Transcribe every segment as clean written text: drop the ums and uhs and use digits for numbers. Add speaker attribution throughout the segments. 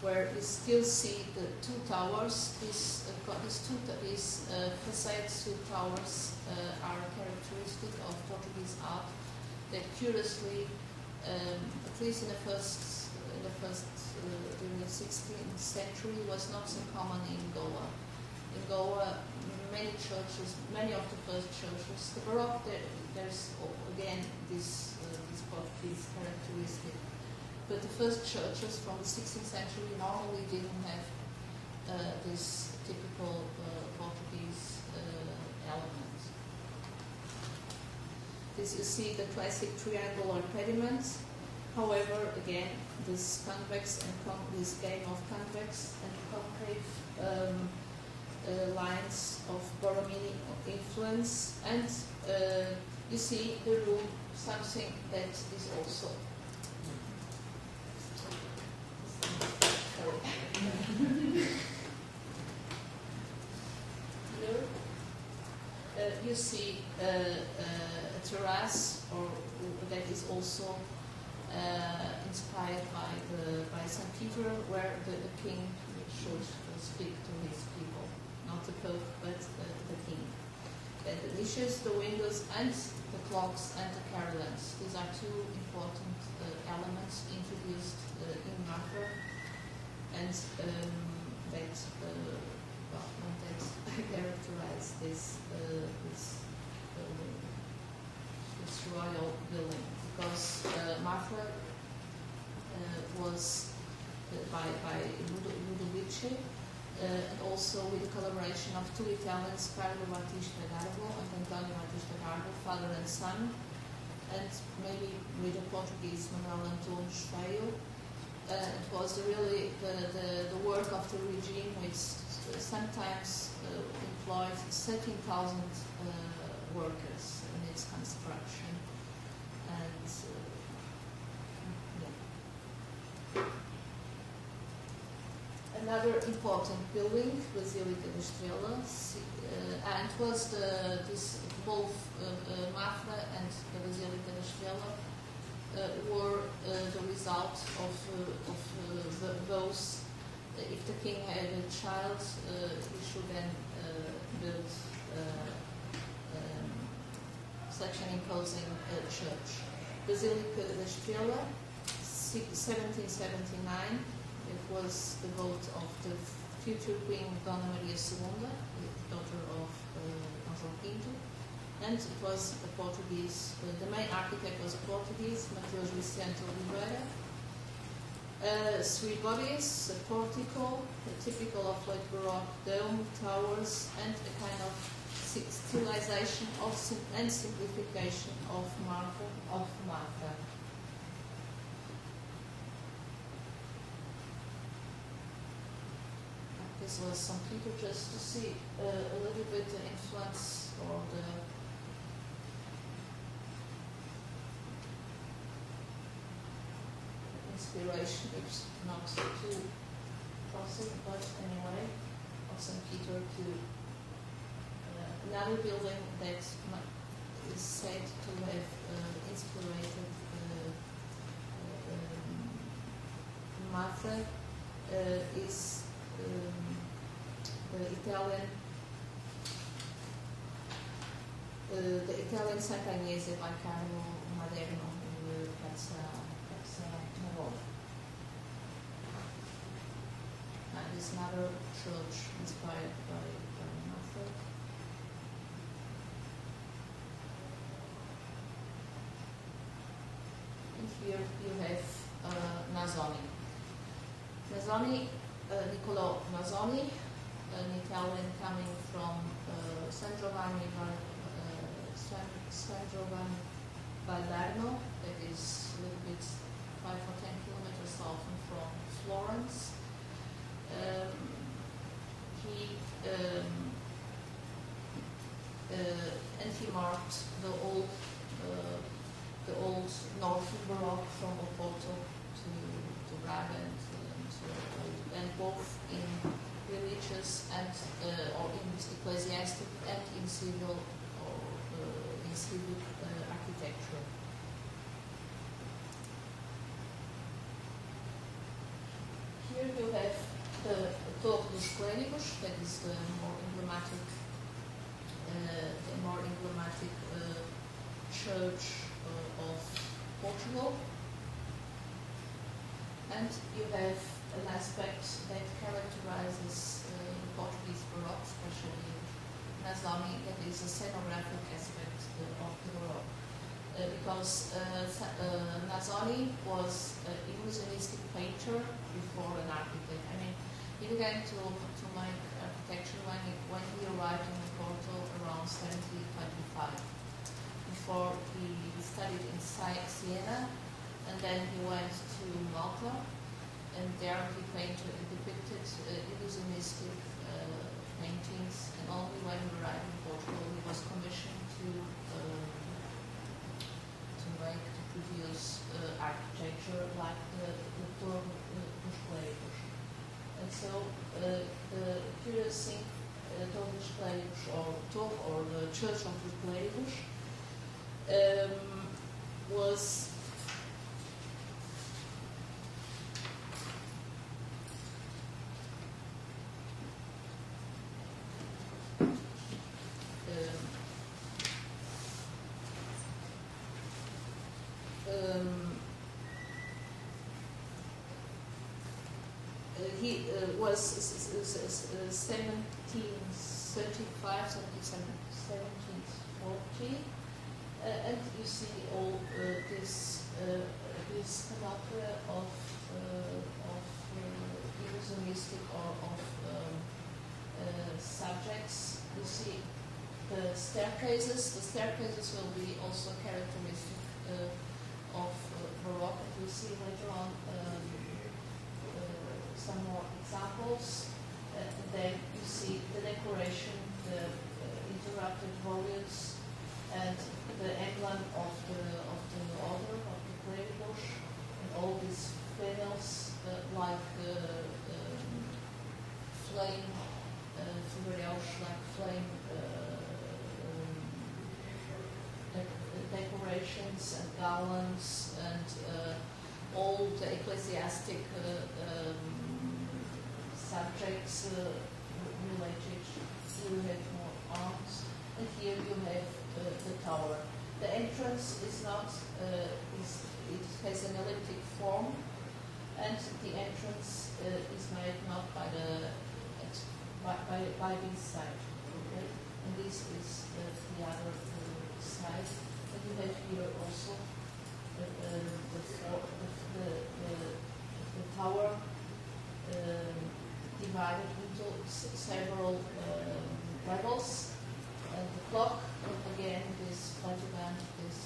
Speaker 1: where you still see the two towers. These facades, two towers, are characteristic of Portuguese art that curiously, at least in the first during the 16th century, was not so common in Goa. In Goa, many of the first churches, the Baroque, there's again this Portuguese characteristic. But the first churches from the 16th century normally didn't have this typical Portuguese element. This you see the classic triangular pediments. However, again, this convex and this game of convex and concave lines of Baroque influence, and you see the room, something that is also you see a terrace, or that is also inspired by St. Peter, where the king should speak to his people, not the Pope, but the king. The niches, the windows, and the clocks and the carillons. These are two important elements introduced in Mafra, and that characterize this royal building, because Mafra was by Ludovici, and also with the collaboration of two Italians, Carlo Battista Garbo and Antonio Battista Garbo, father and son, and maybe with the Portuguese Manuel António Feio. It was really the work of the regime, which sometimes employed 13,000 workers in its construction. And another important building, Basilica da Estrela, and it was both Mafra and the Basilica da Estrela were the result of those. If the king had a child, he should then build such an imposing church. Basilica da Estrela, 1779. It was the vote of the future Queen Dona Maria II, daughter of Osswald, and it was a Portuguese. The main architect was a Portuguese, Mateus Vicente Oliveira. Three bodies, a portico, typical of late Baroque dome, towers, and a kind of stylization and simplification of Mafra. This was St. Peter, just to see a little bit the influence or the inspiration, it's not too classic, but anyway, of St. Peter to another building that is said to have inspired Mafra is the Italian Sant'Agnese by Carlo Maderno in Piazza Nuova. And is another church inspired by Mafra. And here you have Nasoni. Nasoni, Niccolò Nasoni, an Italian coming from San Giovanni Valdarno, that is a little bit 5 or 10 kilometers south from Florence. He marked the old northern Baroque from Oporto to Braga and both in religious and or in ecclesiastic and in civil architecture. Here you have the Torre dos Clérigos, that is the more emblematic church of Portugal. And you have an aspect that characterizes Portuguese Baroque, especially Nazoni, that is a scenographic aspect of the Baroque. Because Nazoni was an illusionistic painter before an architect. I mean, he began to make architecture when he arrived in Porto around 1725. Before he studied in Siena, and then he went to Malta, and there he depicted illusionistic paintings, and only when he arrived in Portugal he was commissioned to produce architecture like the Torre dos Clérigos. And so the curious thing, Torre dos Clérigos, or the Church of the Clérigos, was he was 1735, 1740, and you see all this panoplia of illusionistic or of subjects. You see the staircases. The staircases will be also characteristic of Baroque. And we see later on some more examples. And then you see the decoration, the interrupted volutes, and the emblem of the order of the Clérigos, and all these panels like flame figureiros, like flame decorations and garlands, and all the ecclesiastic subjects related. Here you have more arms, and here you have the tower. The entrance is not, it has an elliptic form, and the entrance is made not by this side. Okay? And this is the other side. And you have here also the tower divided into several levels. And the clock, and again this platyban, this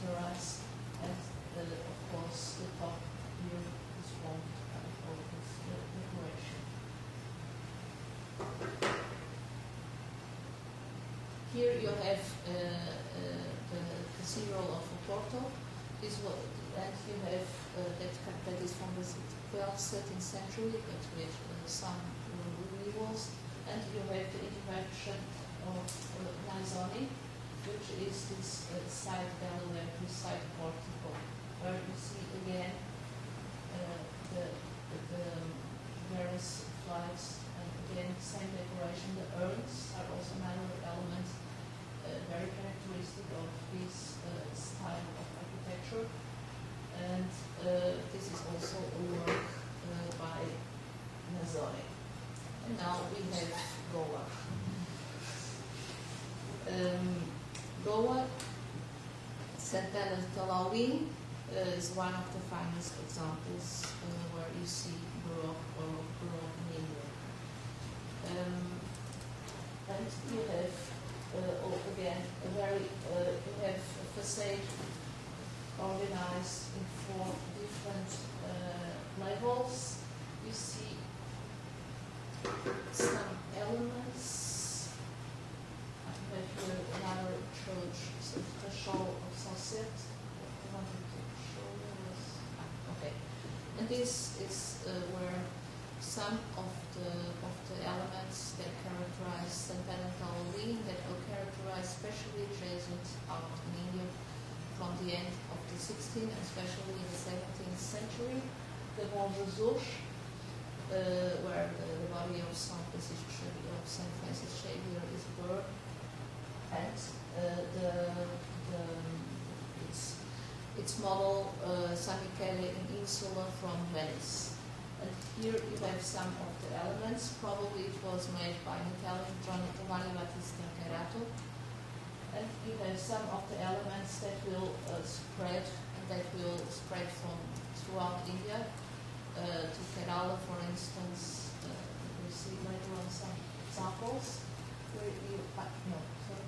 Speaker 1: terrace, and of course the top here is formed by all this decoration. Here you have the Cathedral of Oporto. And you have that is from the 12th, 13th century, but with some renewals. And you have the intervention of Nazoni, which is this side gallery, this side portico, where you see again the various flights, and again same decoration. The urns are also another element very characteristic of this style of architecture. And this is also a work by Nazoni. And now we have Goa. Goa, Santana Talauin is one of the finest examples where you see Baroque in India. And you have again you have a facade organized in 4 different levels. You see some elements. I have here another church, the show of Sunset. I wanted to show you this. Okay, and this is where some of the elements that characterize Santana Talauin, that will characterize especially Jesuit art in India from the end of the 16th and especially in the 17th century. The Bom Jesus, where the body of Saint Francis Xavier is burned, and its model San Michele in Insula from Venice. And here you have some of the elements. Probably it was made by an Italian, Giovanni Battista Carato. And you have some of the elements that will spread from throughout India to Kerala, for instance. We'll see later on some examples. Where you, no, sorry.